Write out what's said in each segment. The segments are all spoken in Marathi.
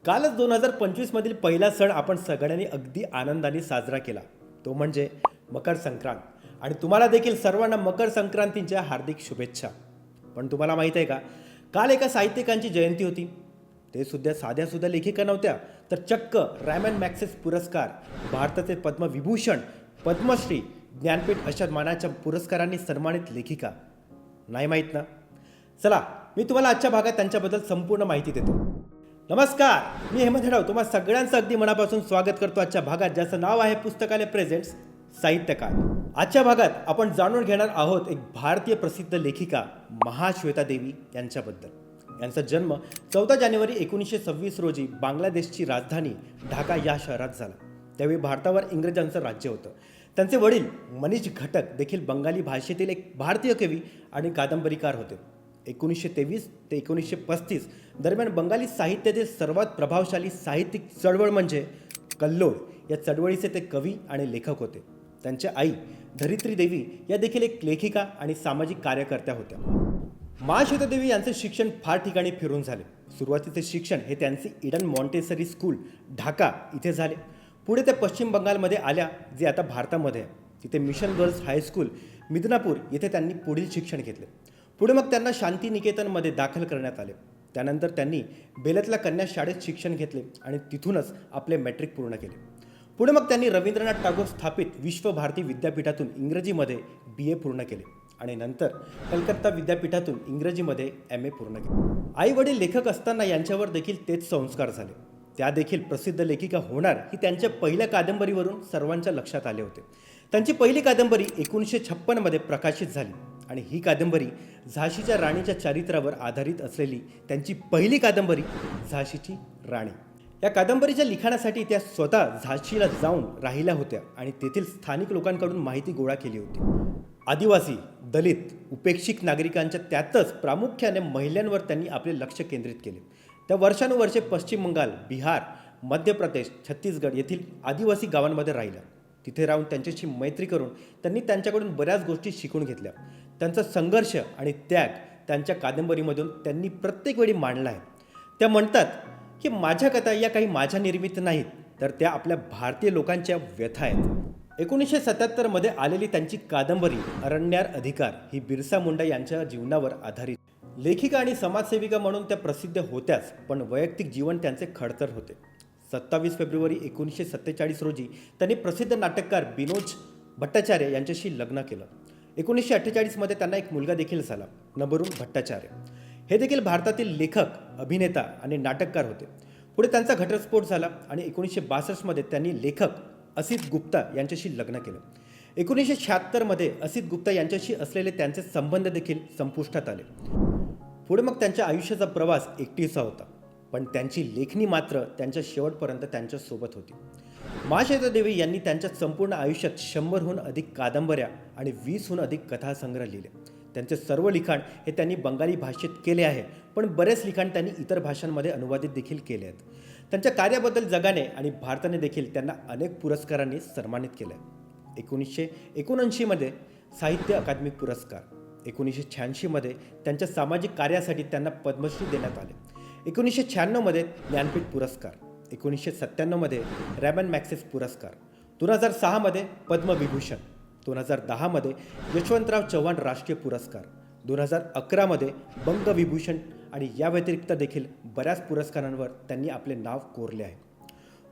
कालच 2025 मधील पहिला सण आपण सगळ्यांनी अगदी आनंदाने साजरा केला. तो म्हणजे मकर संक्रांत. आणि तुम्हाला देखील सर्वांना मकर संक्रांतीच्या हार्दिक शुभेच्छा. पण तुम्हाला माहीत आहे का, काल एका साहित्यिकांची जयंती होती. ते सुद्धा साध्या लेखिका नव्हत्या, तर चक्क रॅमन मॅक्सेस पुरस्कार, भारताचे पद्मविभूषण, पद्मश्री, ज्ञानपीठ अशा मानाच्या पुरस्कारांनी सन्मानित लेखिका. नाही माहीत ना? चला, मी तुम्हाला आजच्या भागात त्यांच्याबद्दल संपूर्ण माहिती देतो. नमस्कार, मी हेमंत हेडाव तुम्हा सगळ्यांचं अगदी मनापासून स्वागत करतो आजच्या भागात, ज्याचं नाव आहे पुस्तकालय प्रेझेंट्स साहित्यकार. आजच्या भागात आपण जाणून घेणार आहोत एक भारतीय प्रसिद्ध लेखिका महाश्वेता देवी यांच्याबद्दल. यांचा जन्म 14 जानेवारी 1926 रोजी बांगलादेशची राजधानी ढाका या शहरात झाला. त्यावेळी भारतावर इंग्रजांचं राज्य होतं. त्यांचे वडील मनीष घटक देखील बंगाली भाषेतील एक भारतीय कवी आणि कादंबरीकार होते. 1923 ते 1935 दरम्यान बंगाली साहित्यातील सर्वात प्रभावशाली साहित्यिक चळवळ म्हणजे कल्लोळ या चळवळीचे ते कवी आणि लेखक होते. त्यांच्या आई धरित्री देवी या देखील एक लेखिका आणि सामाजिक कार्यकर्त्या होत्या. महाश्वेता देवी यांचे शिक्षण फार ठिकाणी फिरून झाले. सुरुवातीचे शिक्षण हे त्यांचे इडन मॉन्टेसरी स्कूल ढाका इथे झाले. पुढे ते पश्चिम बंगालमध्ये आल्या, जे आता भारतामध्ये आहे. तिथे मिशन गर्ल्स हायस्कूल मिदनापूर येथे त्यांनी पुढील शिक्षण घेतले. पुढे मग त्यांना शांतिनिकेतनमध्ये दाखल करण्यात आले. त्यानंतर त्यांनी बेलतला कन्या शाळेत शिक्षण घेतले आणि तिथूनच आपले मॅट्रिक पूर्ण केले. पुढे मग त्यांनी रवींद्रनाथ टागोर स्थापित विश्व भारती विद्यापीठातून इंग्रजीमध्ये BA पूर्ण केले आणि नंतर कलकत्ता विद्यापीठातून इंग्रजीमध्ये MA पूर्ण केले. आई वडील लेखक असताना यांच्यावर देखील तेच संस्कार झाले. त्या देखील प्रसिद्ध लेखिका होणार ही त्यांच्या पहिल्या कादंबरीवरून सर्वांच्या लक्षात आले होते. त्यांची पहिली कादंबरी 1956 मध्ये प्रकाशित झाली आणि ही कादंबरी झाशीच्या राणीच्या चरित्रावर आधारित असलेली त्यांची पहिली कादंबरी झाशीची राणी. या कादंबरीच्या लिखाणासाठी त्या स्वतः झाशीला जाऊन राहिल्या होत्या आणि तेथील स्थानिक लोकांकडून माहिती गोळा केली होती. आदिवासी, दलित, उपेक्षित नागरिकांच्या, त्यातच प्रामुख्याने महिलांवर त्यांनी आपले लक्ष केंद्रित केले. त्या वर्षानुवर्षे पश्चिम बंगाल, बिहार, मध्य प्रदेश, छत्तीसगड येथील आदिवासी गावांमध्ये राहिल्या. तिथे राहून त्यांच्याशी मैत्री करून त्यांनी त्यांच्याकडून बऱ्याच गोष्टी शिकून घेतल्या. त्यांचा संघर्ष आणि त्याग त्यांच्या कादंबरीमधून त्यांनी प्रत्येक वेळी मांडला आहे. त्या म्हणतात की माझ्या कथा या काही माझ्या निर्मित नाहीत, तर त्या आपल्या भारतीय लोकांच्या व्यथा आहेत. 1977 मध्ये आलेली त्यांची कादंबरी अरण्यार अधिकार ही बिरसा मुंडा यांच्या जीवनावर आधारित. लेखिका आणि समाजसेविका म्हणून त्या प्रसिद्ध होत्याच, पण वैयक्तिक जीवन त्यांचे खडतर होते. 27 फेब्रुवारी 1947 रोजी त्यांनी प्रसिद्ध नाटककार बिनोद भट्टाचार्य यांच्याशी लग्न केलं. 1948 मध्ये त्यांना एक मुलगा देखील झाला, नबरुण भट्टाचार्य. हे देखील भारतातील लेखक, अभिनेता आणि नाटककार होते. पुढे त्यांचा घटस्फोट झाला आणि 1962 मध्ये त्यांनी लेखक असित गुप्ता यांच्याशी लग्न केलं. 1976 मध्ये असित गुप्ता यांच्याशी असलेले त्यांचे संबंध देखील संपुष्टात आले. पुढे मग त्यांच्या आयुष्याचा प्रवास एकटीचा होता, पण त्यांची लेखणी मात्र त्यांच्या शेवटपर्यंत त्यांच्यासोबत होती. महाश्वेता देवी यांनी त्यांच्या संपूर्ण आयुष्यात 100हून अधिक कादंबऱ्या आणि 20हून अधिक कथासंग्रह लिहिले. त्यांचे सर्व लिखाण हे त्यांनी बंगाली भाषेत केले आहे, पण बरेच लिखाण त्यांनी इतर भाषांमध्ये अनुवादित देखील केले आहेत. त्यांच्या कार्याबद्दल जगाने आणि भारताने देखील त्यांना अनेक पुरस्कारांनी सन्मानित केले आहे. 1979 मध्ये साहित्य अकादमी पुरस्कार, 1986 मध्ये त्यांच्या सामाजिक कार्यासाठी त्यांना पद्मश्री देण्यात आले, 1996 मध्ये ज्ञानपीठ पुरस्कार, 1997 मध्ये रॅमन मॅक्सेस पुरस्कार, 2006 मध्ये पद्मविभूषण, 2010 मध्ये यशवंतराव चव्हाण राष्ट्रीय पुरस्कार, 2011 मध्ये बंगविभूषण आणि या व्यतिरिक्त देखील बऱ्याच पुरस्कारांवर त्यांनी आपले नाव कोरले आहे.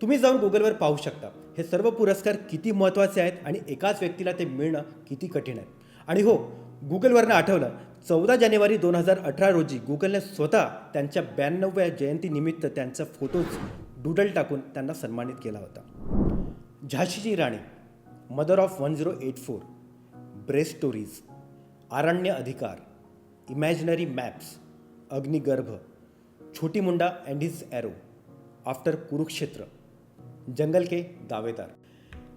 तुम्ही जाऊन गुगलवर पाहू शकता हे सर्व पुरस्कार किती महत्त्वाचे आहेत आणि एकाच व्यक्तीला ते मिळणं किती कठीण आहे. आणि हो, गुगलवरनं आठवलं, 14 जानेवारी 2018 रोजी गुगलने स्वतः त्यांच्या 92व्या जयंतीनिमित्त त्यांचा फोटोज डूडल टाकून त्यांना सन्मानित केला होता. झाशीची राणी, mother of 1084, breast stories, Aranya Adhikar, imaginary maps, Agnigarbha, Chotti Munda and his arrow, after Kurukshetra, Jungle ke Dawedar.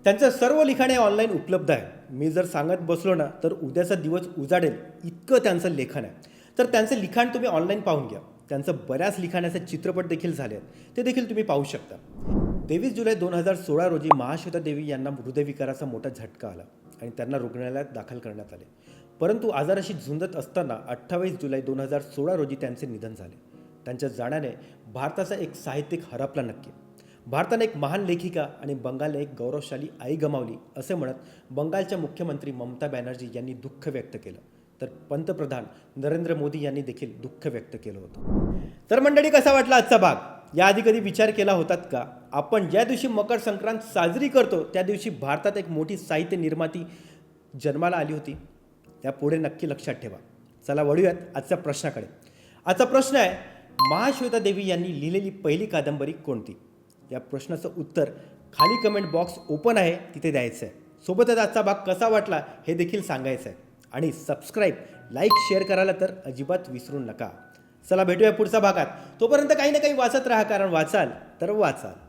त्यांचं सर्व लिखाण हे ऑनलाईन उपलब्ध आहे. मी जर सांगत बसलो ना तर उद्याचा दिवस उजाडेल इतकं त्यांचं लेखन आहे. तर त्यांचं लिखाण तुम्ही ऑनलाईन पाहून घ्या. त्यांचं बऱ्याच लिखाणाचे चित्रपट देखील झाले आहेत, ते देखील तुम्ही पाहू शकता. 23 जुलै 2016 रोजी महाश्वेता देवी यांना हृदयविकाराचा मोठा झटका आला आणि त्यांना रुग्णालयात दाखल करण्यात आले. परंतु आजाराशी झुंजत असताना 28 जुलै 2016 रोजी त्यांचे निधन झाले. त्यांच्या जाण्याने भारताचा एक साहित्यिक हरपला नक्की. भारताने एक महान लेखिका आणि बंगालने एक गौरवशाली आई गमावली असे म्हणत बंगालच्या मुख्यमंत्री ममता बॅनर्जी यांनी दुःख व्यक्त केलं. तर पंतप्रधान नरेंद्र मोदी यांनी देखील दुःख व्यक्त केलं होतं. तर मंडळी, कसा वाटला आजचा भाग? याआधी कधी विचार केला होतात का आपण ज्या दिवशी मकर संक्रांत साजरी करतो त्या दिवशी भारतात एक मोठी साहित्य निर्माती जन्माला आली होती? यापुढे नक्की लक्षात ठेवा. चला वळूयात आजच्या प्रश्नाकडे. आजचा प्रश्न आहे, महाश्वेता देवी यांनी लिहिलेली पहिली कादंबरी कोणती? या प्रश्नाचं उत्तर खाली कमेंट बॉक्स ओपन आहे, तिथे द्यायचं आहे. सोबतच आजचा भाग कसा वाटला हे देखील सांगायचं आहे. आणि सबस्क्राईब, लाईक, शेअर करायला तर अजिबात विसरू नका. चला भेटूया पुढच्या भागात. तोपर्यंत काही ना काही वाचत राहा, कारण वाचाल तर वाचाल.